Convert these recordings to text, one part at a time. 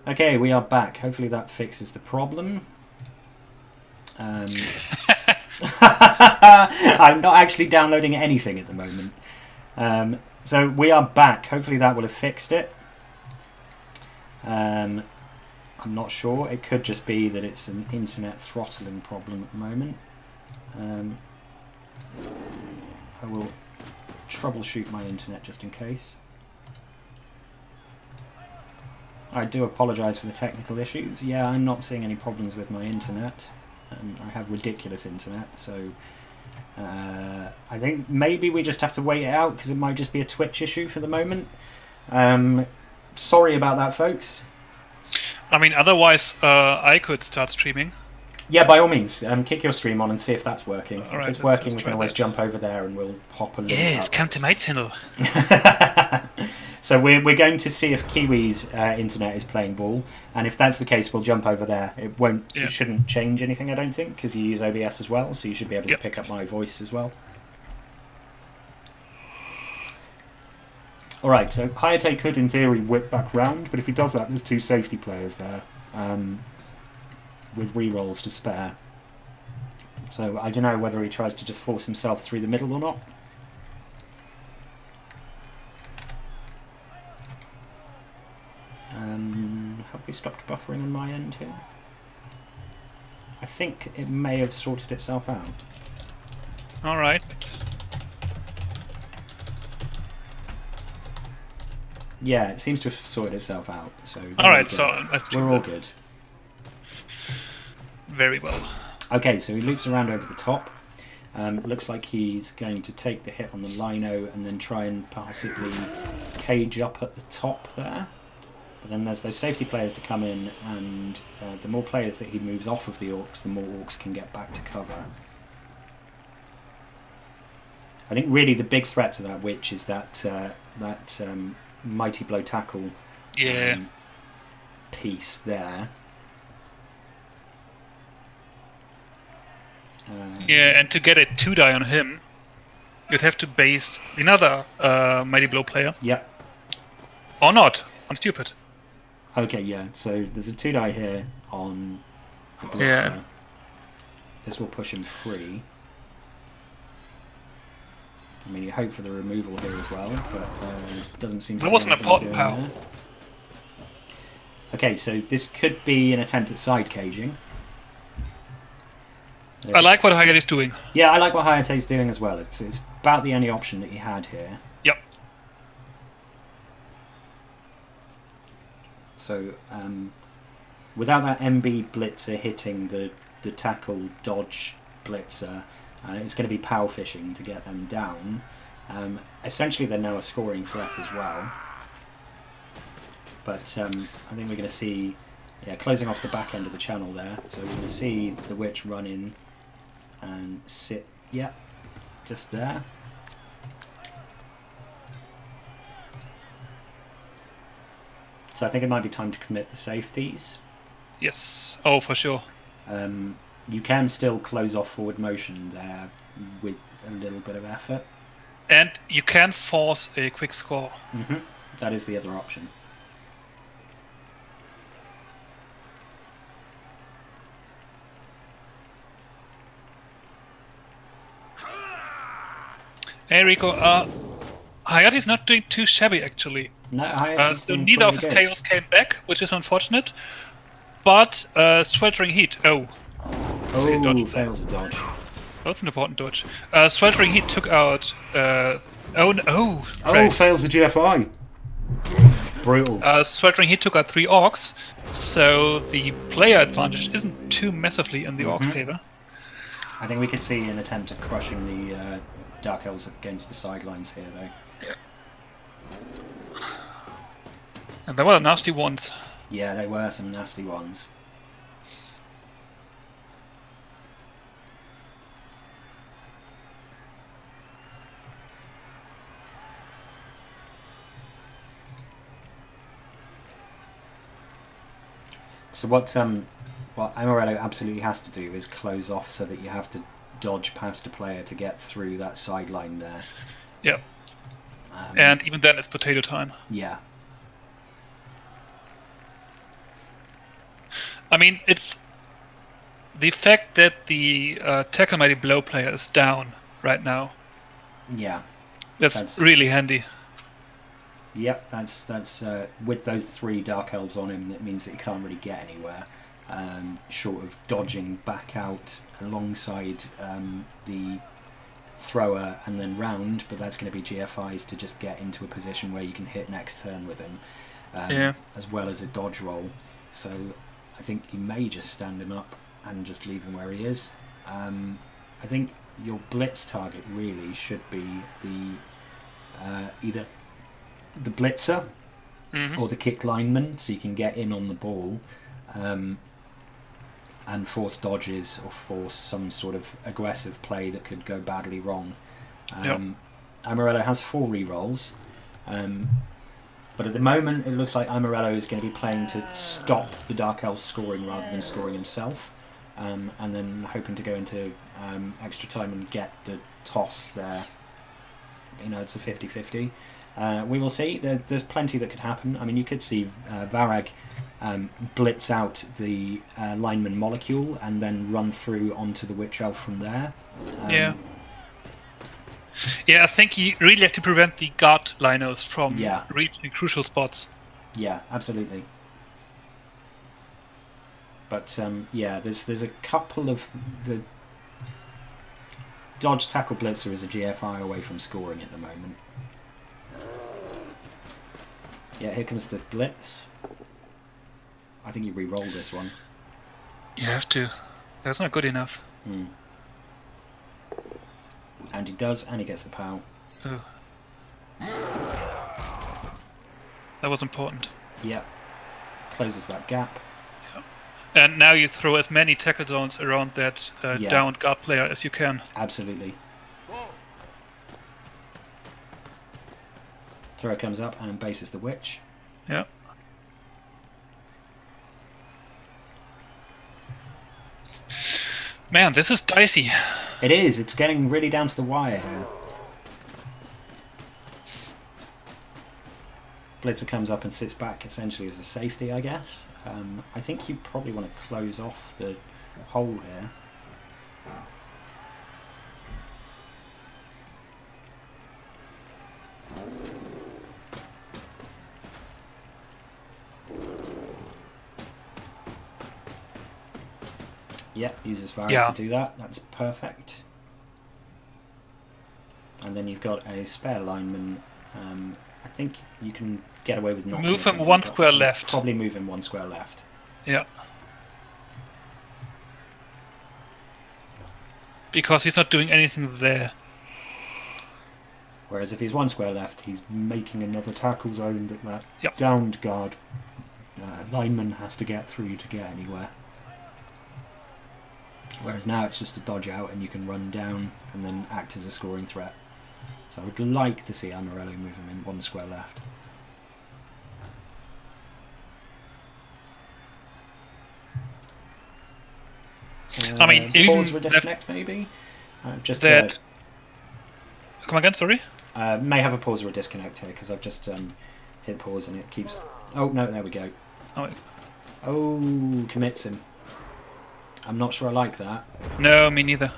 Okay, we are back. Hopefully that fixes the problem. I'm not actually downloading anything at the moment. So we are back. Hopefully that will have fixed it. I'm not sure. It could just be that it's an internet throttling problem at the moment. I will troubleshoot my internet just in case. I do apologise for the technical issues. Yeah, I'm not seeing any problems with my internet. I have ridiculous internet, so I think maybe we just have to wait it out because it might just be a Twitch issue for the moment. Sorry about that, folks. I mean, otherwise, I could start streaming. Yeah, by all means, kick your stream on and see if that's working. All right, if it's working, we can always jump over there and we'll hop a little. Yes, come to my channel. So we're going to see if Kiwi's internet is playing ball, and if that's the case, we'll jump over there. It won't. Yeah. It shouldn't change anything, I don't think, because you use OBS as well, so you should be able to pick up my voice as well. All right. So Hayate could, in theory, whip back round, but if he does that, there's two safety players there, with re-rolls to spare. So I don't know whether he tries to just force himself through the middle or not. Have we stopped buffering on my end here? I think it may have sorted itself out. All right. Yeah, it seems to have sorted itself out. So all right, so we're all good. Very well. Okay, so he loops around over the top. Looks like he's going to take the hit on the lino and then try and possibly cage up at the top there. But then there's those safety players to come in, and the more players that he moves off of the orcs, the more orcs can get back to cover. I think really the big threat to that witch is that mighty blow tackle piece there. Yeah, and to get a 2-die on him, you'd have to base another mighty blow player. Yep. Or not. I'm stupid. Okay, yeah. So there's a 2-die here on the blitzer. Yeah. This will push him free. I mean, you hope for the removal here as well, but it doesn't seem to be wasn't a pot pal. Okay, so this could be an attempt at side caging. I like what Hayate is doing. Yeah, I like what Hayate is doing as well. It's about the only option that he had here. Yep. So, without that MB blitzer hitting the tackle dodge blitzer, it's going to be pow fishing to get them down. Essentially, they're now a scoring threat as well. But I think we're going to see, closing off the back end of the channel there. So we're going to see the witch run in and sit, just there. So I think it might be time to commit the safeties. Yes. Oh, for sure. You can still close off forward motion there with a little bit of effort. And you can force a quick score. Mm-hmm. That is the other option. Hey Rico, Hayate's not doing too shabby actually. No, Hayate's so neither of his chaos came back, which is unfortunate. But sweltering heat. Oh, fails a dodge. That's an important dodge. Sweltering heat took out. Oh, fails the GFI. Brutal. Sweltering heat took out 3 orcs, so the player advantage isn't too massively in the orcs' favor. I think we could see an attempt at crushing the Dark Elves against the sidelines here, though. Yeah. And there were nasty ones. Yeah, they were some nasty ones. So what Amorello absolutely has to do is close off so that you have to dodge past a player to get through that sideline there. Yep. And even then it's potato time. Yeah. I mean, it's the fact that the tackle mighty blow player is down right now. Yeah. That's really handy. Yep, that's with those 3 Dark Elves on him, that means that he can't really get anywhere, short of dodging back out alongside the thrower and then round, but that's going to be GFIs to just get into a position where you can hit next turn with him, as well as a dodge roll. So I think you may just stand him up and just leave him where he is. I think your blitz target really should be the either the blitzer or the kick lineman, so you can get in on the ball and force dodges or force some sort of aggressive play that could go badly wrong. Amarello has 4 rerolls, but at the moment it looks like Amarello is going to be playing to stop the Dark Elf scoring rather than scoring himself, and then hoping to go into extra time and get the toss there. You know, it's a 50-50. We will see. There's plenty that could happen. I mean, you could see Varag blitz out the lineman molecule and then run through onto the Witch Elf from there. Yeah, I think you really have to prevent the guard linos from reaching crucial spots. Yeah, absolutely. But there's a couple of the dodge tackle blitzer is a GFI away from scoring at the moment. Yeah, here comes the blitz. I think you re-roll this one. You have to. That's not good enough. And he does, and he gets the POW. Oh. That was important. Yeah. Closes that gap. Yeah. And now you throw as many tackle zones around that downed guard player as you can. Absolutely. Thrower comes up and bases the Witch. Yeah. Man, this is dicey. It is. It's getting really down to the wire here. Blitzer comes up and sits back essentially as a safety, I guess. I think you probably want to close off the hole here. Yep, uses Varag to do that. That's perfect. And then you've got a spare lineman. I think you can get away with not move him 1 square left. Probably move him 1 square left. Yeah. Because he's not doing anything there. Whereas if he's 1 square left, he's making another tackle zone that downed guard lineman has to get through to get anywhere. Whereas now it's just a dodge out and you can run down and then act as a scoring threat. So I would like to see Amarello move him in 1 square left. I mean, pause for a disconnect maybe? Just that... Come again, sorry? May have a pause or a disconnect here because I've just hit pause and it keeps... Oh, no, there we go. Oh, commits him. I'm not sure I like that. No, me neither.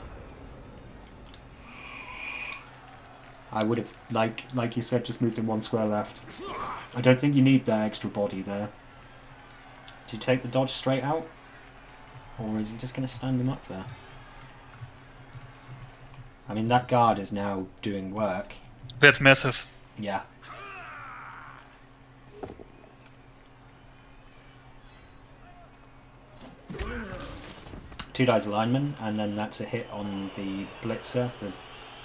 I would have, like you said, just moved him 1 square left. I don't think you need that extra body there. Do you take the dodge straight out? Or is he just going to stand him up there? I mean, that guard is now doing work. That's massive. Yeah. Two dice alignment, and then that's a hit on the blitzer, the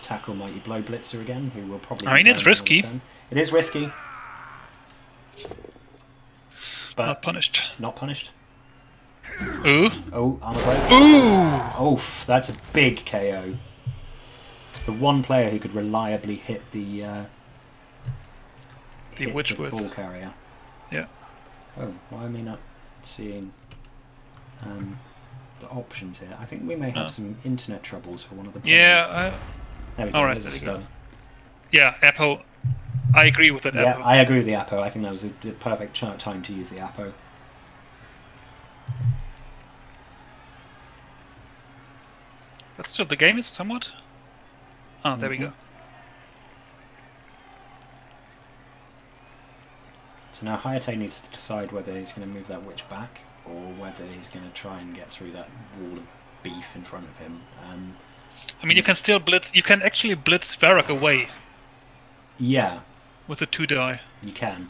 tackle mighty blow blitzer again, who will probably... I mean, it's risky. It is risky. But not punished. Not punished. Ooh. Oh, armor break. Ooh! Oof, that's a big KO. It's the one player who could reliably hit the ball carrier. Yeah. Oh, why am I not seeing the options here? I think we may have some internet troubles for one of the players. Yeah. There we go. There's a stun. Yeah, Apo. I agree with that. Yeah, Apo. I agree with the Apo. I think that was the perfect time to use the Apo. But still, the game is somewhat... Oh, there we go. So now Hayate needs to decide whether he's going to move that witch back or whether he's going to try and get through that wall of beef in front of him. I mean, you can still blitz... You can actually blitz Varrock away. Yeah. With a 2 die. You can.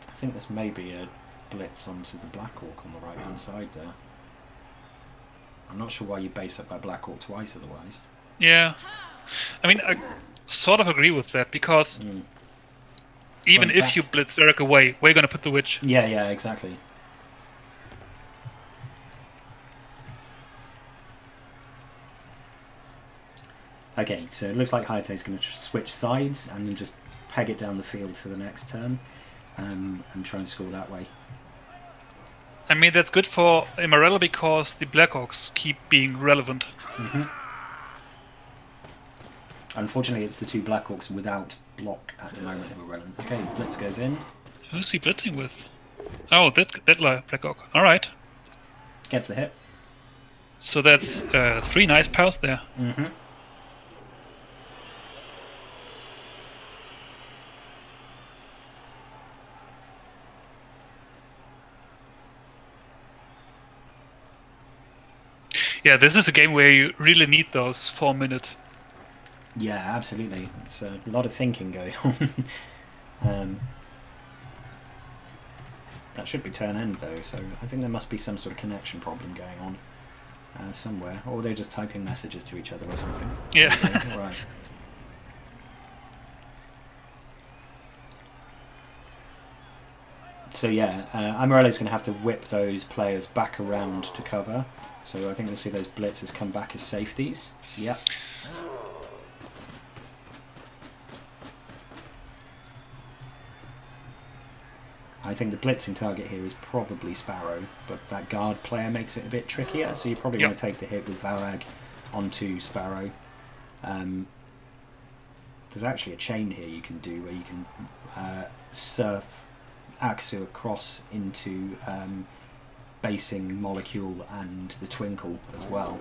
I think this may be a blitz onto the Black Orc on the right hand side there. I'm not sure why you base up that Black Orc twice otherwise. Yeah. I mean, I sort of agree with that, because even if you blitz Varrock away, where are you going to put the witch? Yeah, exactly. Okay, so it looks like Hayate's going to switch sides and then just peg it down the field for the next turn and try and score that way. I mean, that's good for REBBRL because the Black Orcs keep being relevant. Unfortunately, it's the 2 Black Orcs without block at the moment who are relevant. Okay, Blitz goes in. Who's he blitzing with? Oh, that Black Orc. Alright. Gets the hit. So that's 3 nice pals there. Yeah, this is a game where you really need those 4 minutes. Yeah, absolutely. It's a lot of thinking going on. That should be turn end though, so I think there must be some sort of connection problem going on somewhere. Or they're just typing messages to each other or something. Yeah. Alright. So yeah, Amarella's going to have to whip those players back around to cover. So I think we'll see those blitzers come back as safeties. Yep. I think the blitzing target here is probably Sparrow, but that guard player makes it a bit trickier, so you're probably going to take the hit with Varag onto Sparrow. There's actually a chain here you can do where you can surf Axu across into basing Molecule and the Twinkle as well.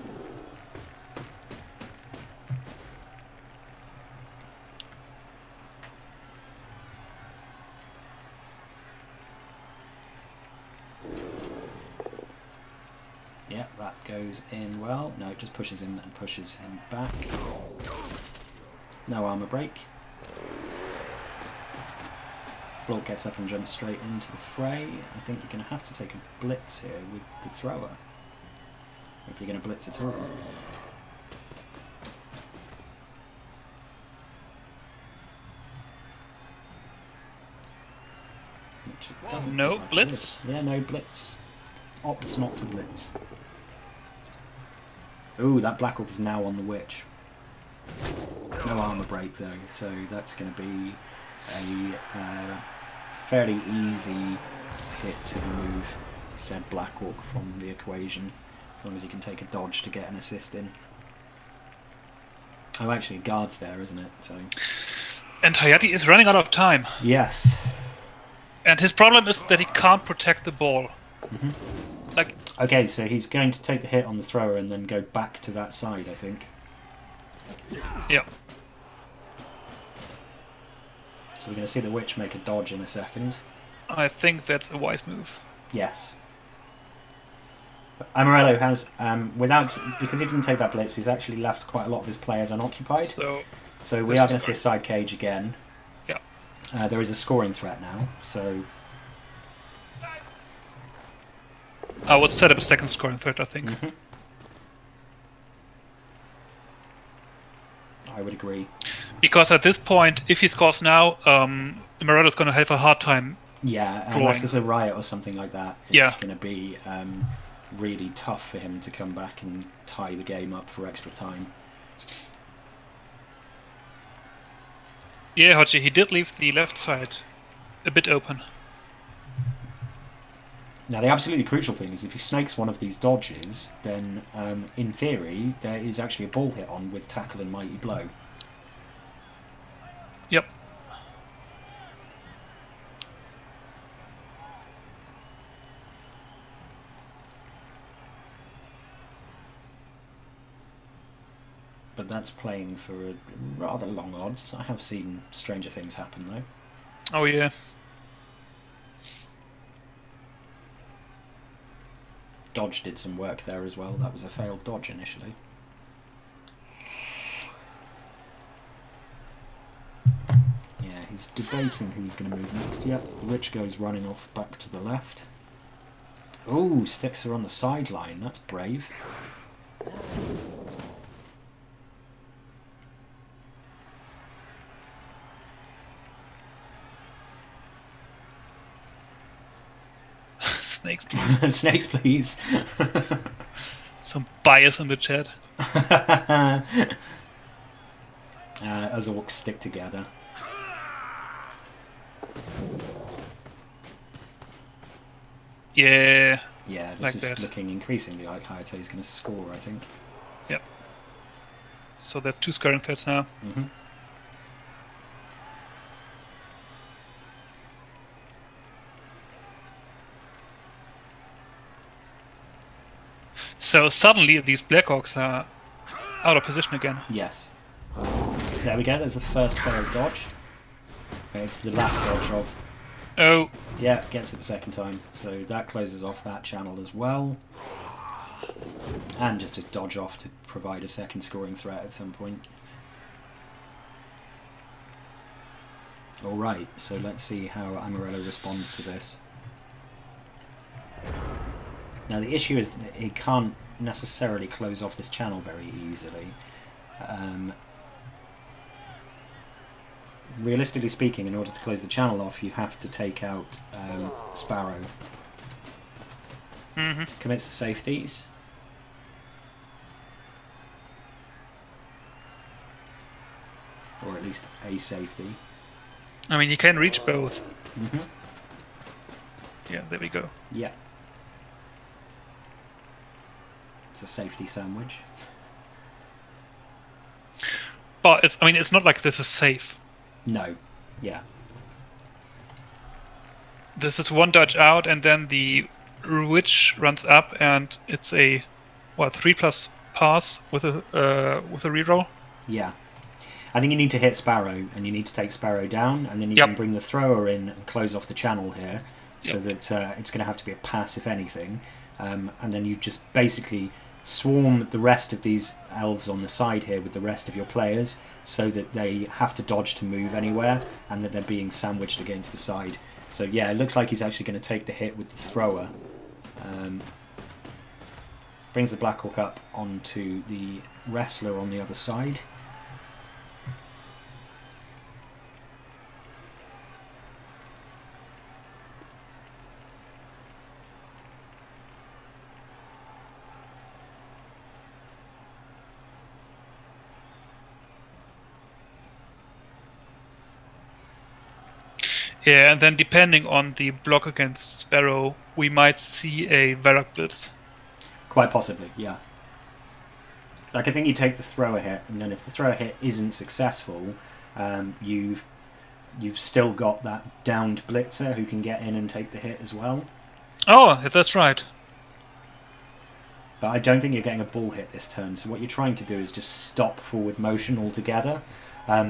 Yeah, that goes in well. No, it just pushes him and pushes him back. No armor break. Blork gets up and jumps straight into the fray. I think you're going to have to take a blitz here with the thrower. If you're going to blitz at all. No blitz? Yeah, no blitz. Opts not to blitz. Ooh, that Black Orc is now on the Witch. No armor break though, so that's going to be a fairly easy hit to remove said Black Orc from the equation, as long as you can take a dodge to get an assist in. Oh, actually, guard's there, isn't it? So. And Hayate is running out of time. Yes. And his problem is that he can't protect the ball. Like. Okay, so he's going to take the hit on the thrower and then go back to that side, I think. Yeah. So we're going to see the Witch make a dodge in a second. I think that's a wise move. Yes. But Amarello has, because he didn't take that blitz, he's actually left quite a lot of his players unoccupied. So we are going to see a side cage again. Yeah. There is a scoring threat now, so... I would set up a second scoring threat, I think. I would agree. Because at this point, if he scores now, Amarella's going to have a hard time. Yeah, drawing. Unless there's a riot or something like that, it's Yeah. going to be really tough for him to come back and tie the game up for extra time. Yeah, Hodgie, he did leave the left side a bit open. Now, the absolutely crucial thing is if he snakes one of these dodges, then in theory there is actually a ball hit on with Tackle and Mighty Blow. Yep. But that's playing for a rather long odds. I have seen stranger things happen, though. Oh, yeah. Dodge did some work there as well. That was a failed dodge initially. Yeah, he's debating who's going to move next. Yep, the Witch goes running off back to the left. Ooh, sticks her on the sideline. That's brave. Snakes, please. Snakes, please. Some bias in the chat. As orcs stick together. Yeah. Yeah, this like is that. looking increasingly like Hayate's going to score, I think. Yep. So that's 2 scoring threats now. Mm-hmm. So suddenly these Blackhawks are out of position again. Yes. There we go, there's the first failed dodge. It's the last dodge of... Oh. Yeah, gets it the second time. So that closes off that channel as well. And just a dodge off to provide a second scoring threat at some point. Alright, so let's see how Amarello responds to this. Now the issue is that he can't necessarily close off this channel very easily. Realistically speaking, in order to close the channel off, you have to take out Sparrow. Mm-hmm. Commits the safeties. Or at least a safety. I mean, you can reach both. Mm-hmm. Yeah, there we go. Yeah. It's a safety sandwich. But it's, I mean, it's not like this is safe. No. Yeah. This is 1 dodge out, and then the witch runs up, and it's a 3+ pass with a reroll. Yeah. I think you need to hit Sparrow, and you need to take Sparrow down, and then you Yep. can bring the thrower in and close off the channel here, so Yep. that it's going to have to be a pass if anything, and then you just basically swarm the rest of these elves on the side here with the rest of your players, so that they have to dodge to move anywhere, and that they're being sandwiched against the side. So yeah, it looks like he's actually going to take the hit with the thrower. Brings the Blackhawk up onto the wrestler on the other side. Yeah, and then depending on the block against Sparrow, we might see a Varrock Blitz. Quite possibly, yeah. Like, I think you take the thrower hit, and then if the thrower hit isn't successful, you've still got that downed blitzer who can get in and take the hit as well. Oh, that's right. But I don't think you're getting a ball hit this turn, so what you're trying to do is just stop forward motion altogether,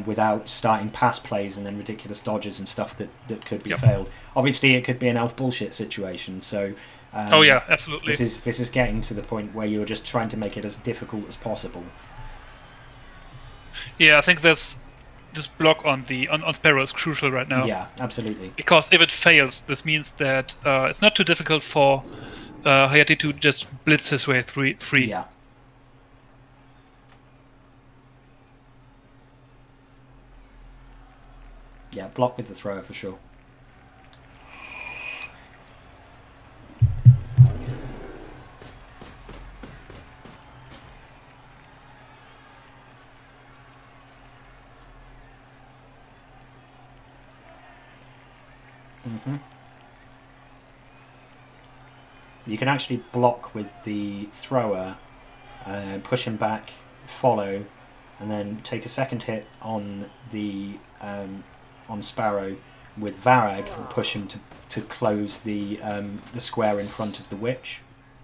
without starting pass plays and then ridiculous dodges and stuff that could be failed. Obviously, it could be an elf bullshit situation, so... oh yeah, absolutely. This is getting to the point where you're just trying to make it as difficult as possible. Yeah, I think this block on Sparrow is crucial right now. Yeah, absolutely. Because if it fails, this means that it's not too difficult for Hayate to just blitz his way free. Yeah. Yeah, block with the thrower for sure. You can actually block with the thrower, push him back, follow, and then take a second hit on the on Sparrow with Varag and push him to close the square in front of the witch.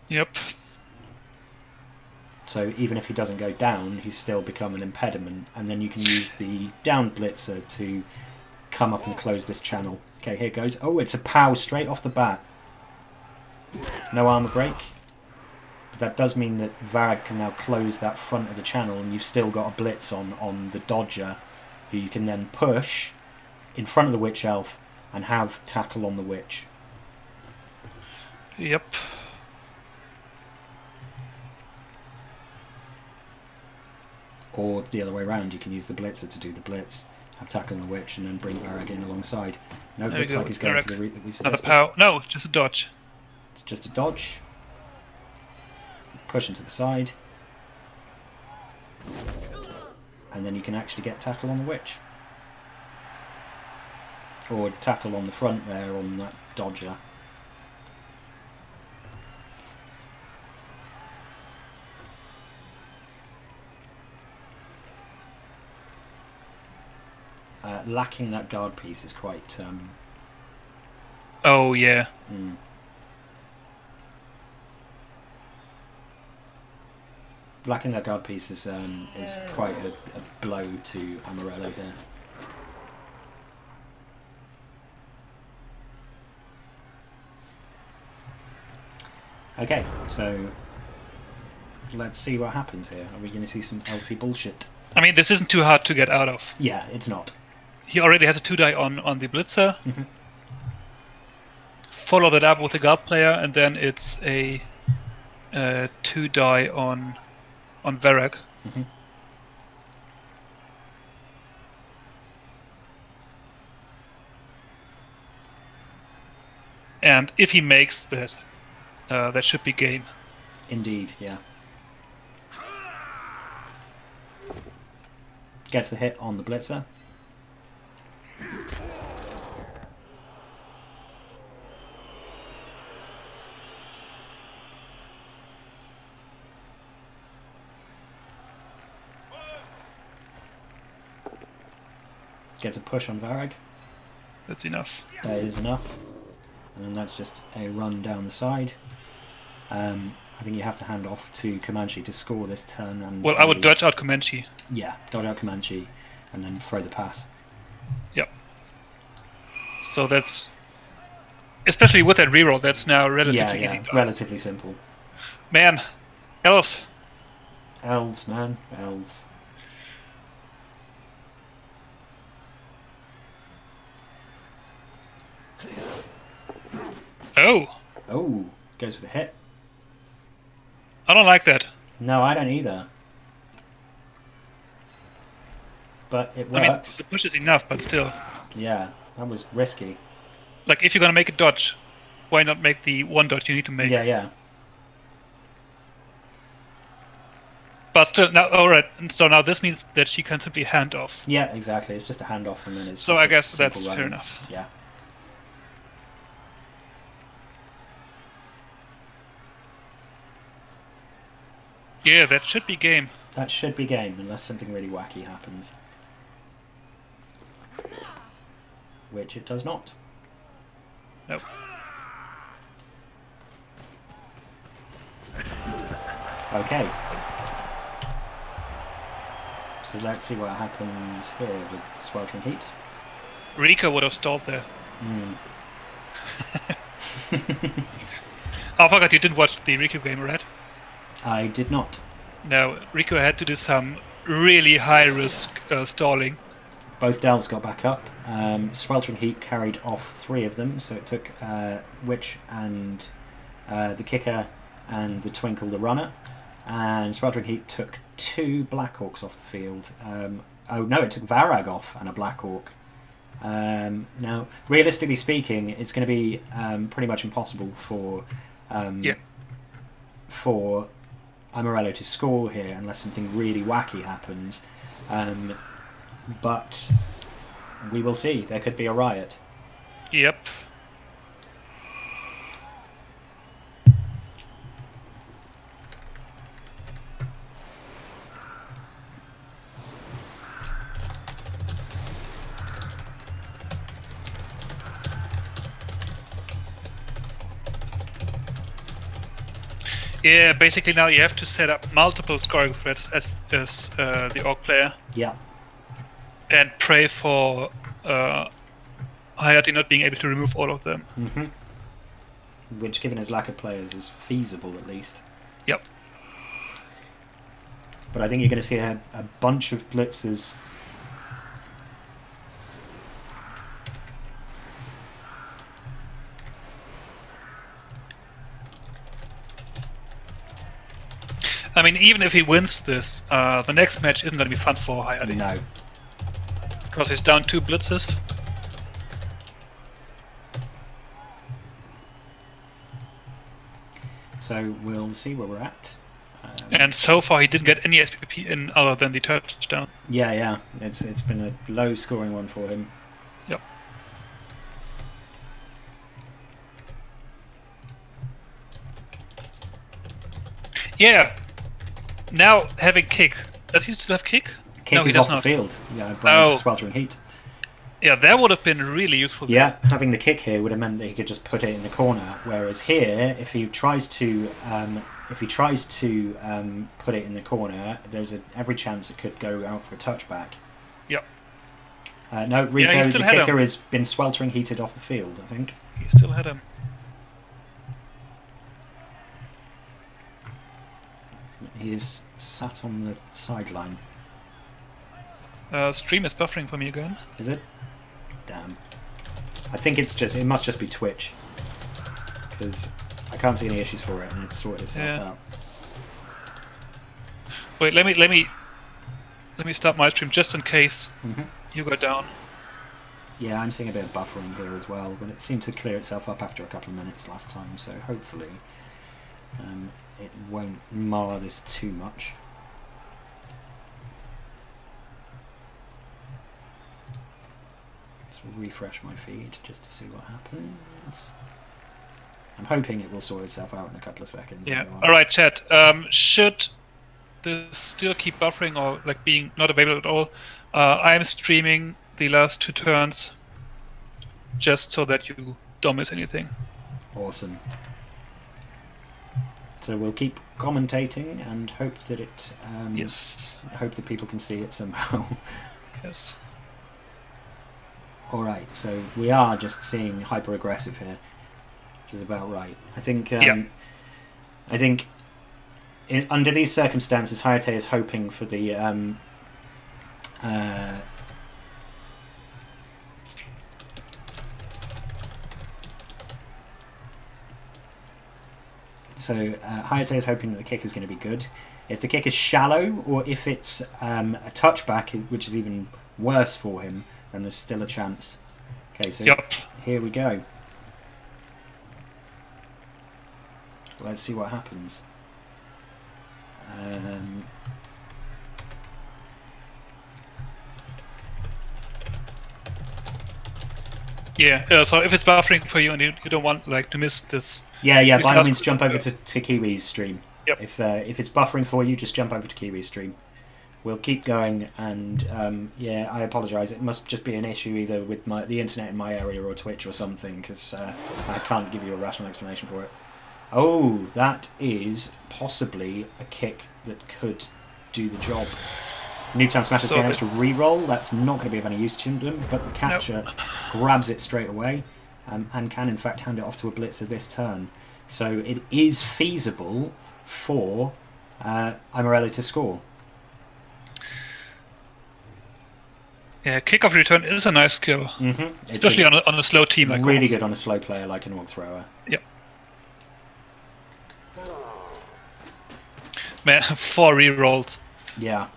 Yep. So even if he doesn't go down, he's still become an impediment, and then you can use the down blitzer to come up and close this channel. Okay, here goes. Oh, it's a POW straight off the bat. No armor break. But that does mean that Varag can now close that front of the channel, and you've still got a blitz on the dodger, who you can then push in front of the witch elf and have tackle on the witch. Yep. Or the other way around, you can use the blitzer to do the blitz, have tackle on the witch, and then bring Varag in alongside. No, it looks like he's going for the route that we Another suggested. POW. No, just a dodge. It's just a dodge. Push into the side. And then you can actually get tackle on the witch. Or tackle on the front there on that dodger. Lacking that guard piece is quite... Oh, yeah. Lacking that guard piece is quite a blow to Amorello here. Okay, so let's see what happens here. Are we going to see some elfy bullshit? I mean, this isn't too hard to get out of. Yeah, it's not. He already has a 2-die on the blitzer. Mhm. Follow that up with a guard player, and then it's a 2-die on Varag. Mhm. And if he makes that, that should be game. Indeed, yeah. Gets the hit on the blitzer. Gets a push on Varag. That's enough. That is enough. And then that's just a run down the side. I think you have to hand off to Comanche to score this turn. And Well, I would dodge out Comanche. Yeah, dodge out Comanche and then throw the pass. Yep. So that's... Especially with that reroll, that's now relatively easy. Relatively simple. Man, elves. Elves, man. Elves. Oh, Oh, goes for the hit. I don't like that. No, I don't either. But it I mean, works. the push is enough, but still. Yeah, that was risky. Like, if you're gonna make a dodge, why not make the one dodge you need to make? Yeah, yeah. But still, now, alright, so now this means that she can simply hand off. Yeah, exactly. It's just a handoff and then it's So just I a guess simple that's run. fair enough. Yeah. Yeah, that should be game. That should be game, unless something really wacky happens. Which it does not. Nope. Okay. So let's see what happens here with Sweltering Heat. Rika would have stalled there. Mm. Oh, I forgot you didn't watch the Riku game, right? I did not. No, Riku had to do some really high-risk stalling. Both Delves got back up. Sweltering Heat carried off 3 of them, so it took Witch and the Kicker and the Twinkle the Runner. And Sweltering Heat took 2 Blackhawks off the field. Oh no, it took Varag off and a Blackhawk. Now, realistically speaking, it's going to be pretty much impossible for Amorello to score here unless something really wacky happens. But we will see. There could be a riot. Yep. Yeah, basically now you have to set up multiple scoring threads as the orc player Yeah. and pray for Hayati not being able to remove all of them. Mm-hmm. Which, given his lack of players, is feasible at least. Yep. But I think you're going to see a bunch of blitzers. I mean, even if he wins this, the next match isn't going to be fun for Hayati. No. Because he's down 2 blitzes. So we'll see where we're at. And so far he didn't get any SPP in other than the touchdown. Yeah. It's been a low scoring one for him. Yep. Yeah. Now having kick. Does he still have kick? Kick no, he is does off not. the field. Yeah, sweltering heat. Yeah, that would have been really useful. Yeah, having the kick here would have meant that he could just put it in the corner. Whereas here, if he tries to put it in the corner, there's every chance it could go out for a touchback. Yep. No, Rico, yeah, the kicker, has been sweltering heated off the field, I think. He still had him. He is sat on the sideline. Stream is buffering for me again. Is it? Damn. I think it must just be Twitch. Because I can't see any issues for it and it's sorted itself out. Wait, let me start my stream just in case you go down. Yeah, I'm seeing a bit of buffering here as well, but it seemed to clear itself up after a couple of minutes last time, so hopefully it won't mar this too much. Let's refresh my feed just to see what happens. I'm hoping it will sort itself out in a couple of seconds. Yeah. Alright, chat. Should this still keep buffering or like being not available at all, I am streaming the last 2 turns just so that you don't miss anything. Awesome. So we'll keep commentating and hope that it. Yes. Hope that people can see it somehow. Yes. All right. So we are just seeing hyper aggressive here, which is about right. I think. I think. Under these circumstances, Hayate is hoping for the. So Hayate is hoping that the kick is going to be good. If the kick is shallow, or if it's a touchback, which is even worse for him, then there's still a chance. Okay, so here we go. Let's see what happens. Yeah, so if it's buffering for you and you don't want to miss this... Yeah, by all means jump over to Kiwi's stream. Yep. If it's buffering for you, just jump over to Kiwi's stream. We'll keep going, and I apologise. It must just be an issue either with the internet in my area or Twitch or something, because I can't give you a rational explanation for it. Oh, that is possibly a kick that could do the job. Noobtown Smasherz getting an extra reroll. That's not going to be of any use to them, but the catcher grabs it straight away and can in fact hand it off to a blitzer this turn. So it is feasible for Immorelli to score. Yeah, kickoff return is a nice skill, especially on a slow team like really good on a slow player like an orc thrower. Yep. Man, 4 rerolls. Yeah.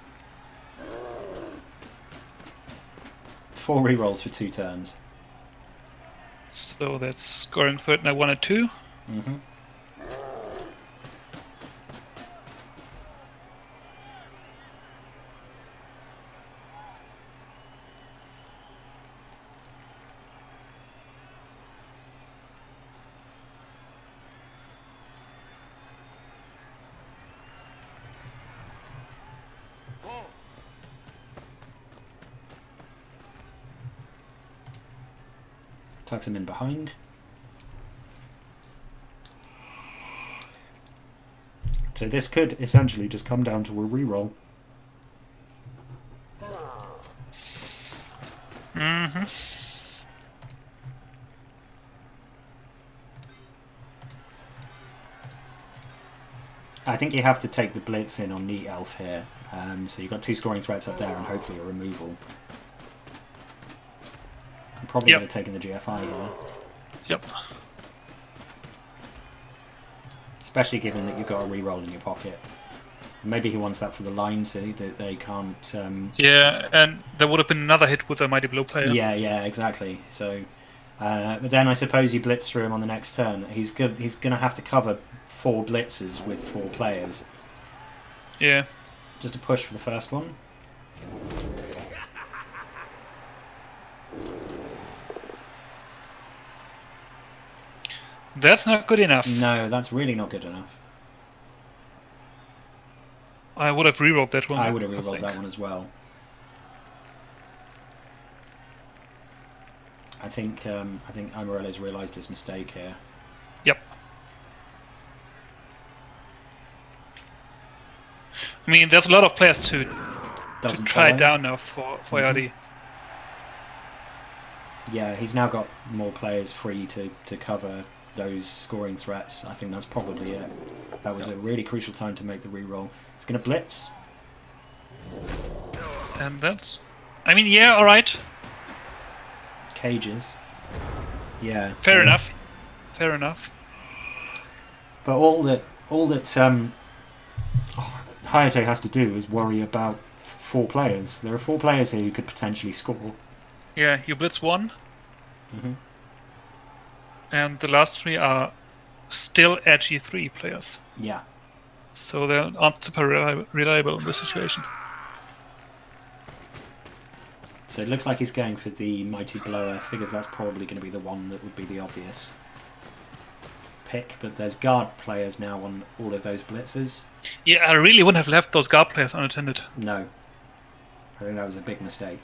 4 rerolls for 2 turns. So that's scoring third now 1 and 2. Tucks him in behind. So this could essentially just come down to a reroll. Mm-hmm. I think you have to take the blitz in on Neat Elf here. So you've got 2 scoring threats up there and hopefully a removal. I'm probably going to take in the GFI here. Yep. Especially given that you've got a reroll in your pocket. Maybe he wants that for the line so that they can't... Yeah, and there would have been another hit with a Mighty Blow player. Yeah, exactly. So, but then I suppose you blitz through him on the next turn. He's going to have to cover 4 blitzes with 4 players. Yeah. Just a push for the first one. That's not good enough. No, that's really not good enough. I would have rerolled that one. I would have rerolled that one as well. I think Amarello's realised his mistake here. Yep. I mean, there's a lot of players to try down now for RD. Yeah, he's now got more players free to cover those scoring threats. I think that's probably it. That was a really crucial time to make the reroll. He's going to blitz. And that's... I mean, yeah, alright. Cages. Yeah. Fair enough. Fair enough. But all that Hayate has to do is worry about 4 players. There are 4 players here who could potentially score. Yeah, you blitz 1. And the last 3 are still edgy 3 players. Yeah. So they're not super reliable in this situation. So it looks like he's going for the Mighty Blower. Figures that's probably going to be the one that would be the obvious pick. But there's guard players now on all of those blitzers. Yeah, I really wouldn't have left those guard players unattended. No. I think that was a big mistake.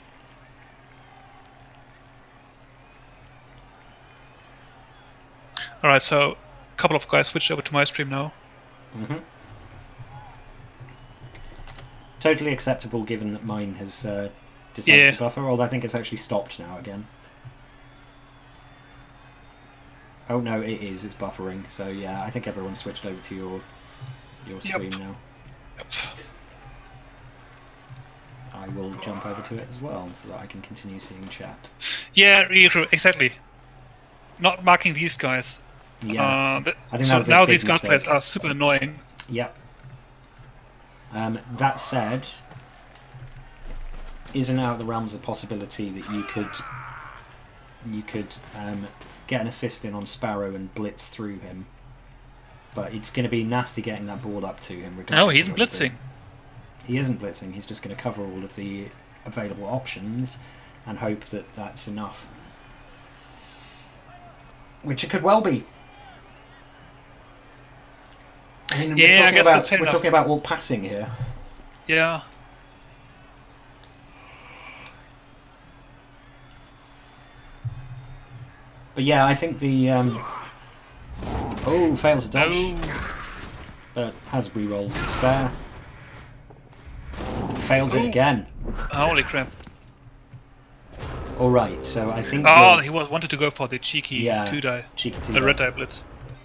Alright, so a couple of guys switched over to my stream now. Totally acceptable given that mine has decided to buffer, although I think it's actually stopped now again. Oh no, it is, it's buffering. So yeah, I think everyone's switched over to your stream now. Yep. I will jump over to it as well so that I can continue seeing chat. Yeah, exactly. Not marking these guys. Yeah, I think so that was now a big these guard mistake. players are super annoying. Yep. That said, isn't out of the realms of possibility that you could get an assist in on Sparrow and blitz through him. But it's going to be nasty getting that ball up to him. No, he isn't blitzing. He isn't blitzing. He's just going to cover all of the available options and hope that that's enough. Which it could well be. I mean, we're talking about all passing here. Yeah. But yeah, I think the fails a dodge, but has rerolls to spare. Fails it again. Holy crap! All right, so I think. Oh, he wanted to go for the cheeky 2-die, cheeky 2-die. the red die blitz.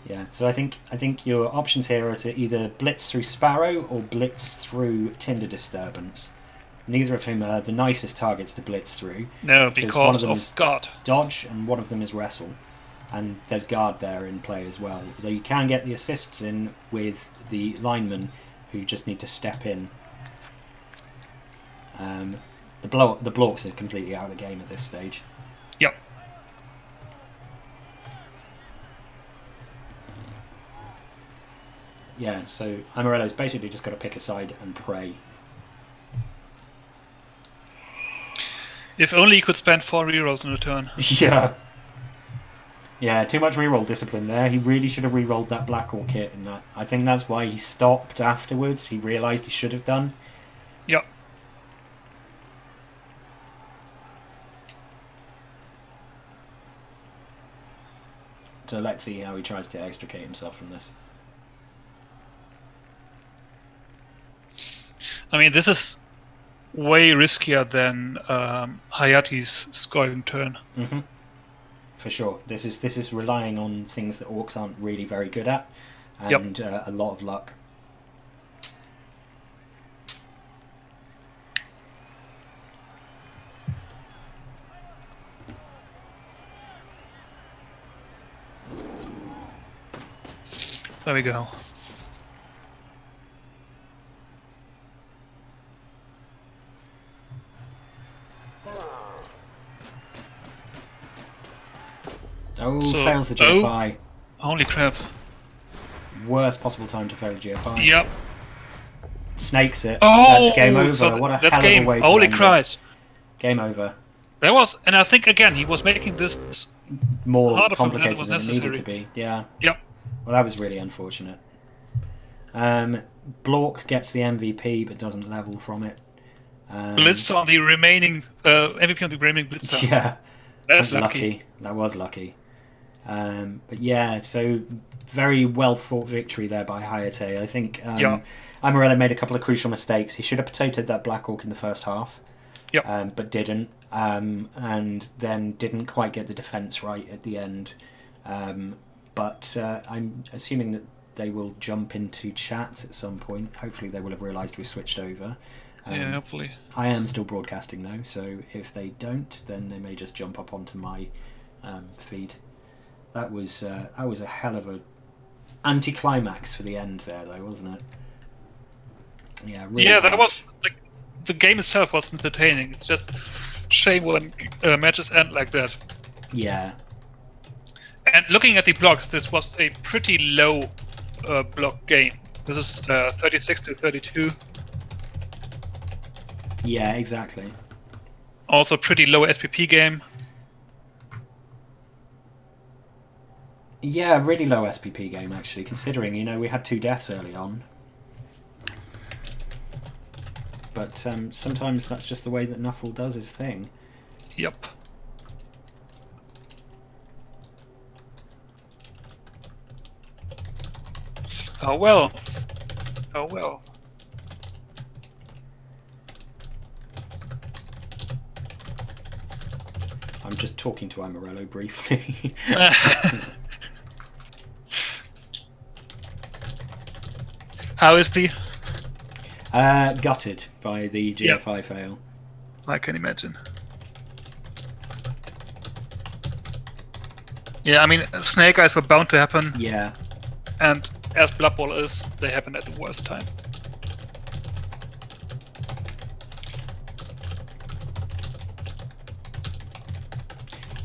Yeah, so I think your options here are to either blitz through Sparrow or blitz through Tinder Disturbance. Neither of whom are the nicest targets to blitz through. No, because one of them of is guard. Dodge, and one of them is Wrestle. And there's guard there in play as well. So you can get the assists in with the linemen who just need to step in. The blocks are completely out of the game at this stage. Yep. Yeah, so Amarello's basically just got to pick a side and pray. If only you could spend 4 rerolls in a turn. Yeah. Yeah, too much reroll discipline there. He really should have rerolled that Black Hawk kit, and I think that's why he stopped afterwards. He realised he should have done. Yep. So let's see how he tries to extricate himself from this. I mean, this is way riskier than Hayate's scoring turn. Mm-hmm. For sure. This is relying on things that orcs aren't really very good at, and a lot of luck. There we go. Oh, fails the GFI. Holy crap. Worst possible time to fail a GFI. Yep. Snakes it. Oh, that's game over. so What a that's hell game. of a way to Holy end Christ. it. Game over. That was, and I think again he was making this more complicated than it needed to be. Yeah. Yep. Well, that was really unfortunate. Blork gets the MVP but doesn't level from it. Blitz on the remaining MVP on the remaining Blitzer. Yeah. That's lucky. That was lucky. But yeah, so very well fought victory there by Hayate. I think Amarella made a couple of crucial mistakes. He should have potatoed that Black Orc in the first half, but didn't, and then didn't quite get the defense right at the end. But I'm assuming that they will jump into chat at some point. Hopefully they will have realised we switched over. Yeah, hopefully. I am still broadcasting though, so if they don't, then they may just jump up onto my feed. That was a hell of a anticlimax for the end there, though, wasn't it? Yeah, really. Yeah, that was like the game itself was entertaining. It's just shame when matches end like that. Yeah. And looking at the blocks, this was a pretty low block game. This is 36 to 32. Yeah, exactly. Also pretty low SPP game. Yeah, really low SPP game actually, considering, we had 2 deaths early on. But sometimes that's just the way that Nuffle does his thing. Yep. Oh well. Oh well. I'm just talking to Amarello briefly. How is the? Gutted by the GFI fail. I can imagine. Yeah, I mean, Snake Eyes were bound to happen. Yeah. And as Blood Bowl is, they happen at the worst time.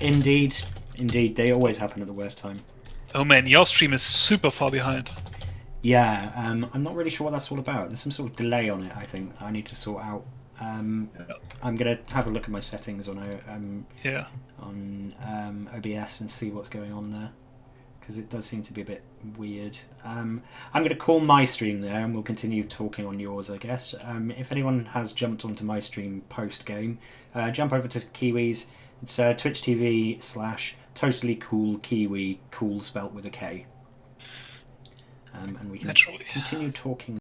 Indeed, they always happen at the worst time. Oh man, your stream is super far behind. Yeah, I'm not really sure what that's all about. There's some sort of delay on it, I think, I need to sort out. I'm going to have a look at my settings on OBS and see what's going on there, because it does seem to be a bit weird. I'm going to call my stream there, and we'll continue talking on yours, I guess. If anyone has jumped onto my stream post-game, jump over to Kiwis. It's Twitch TV/TotallyCoolKiwi, cool spelt with a K. And we can continue talking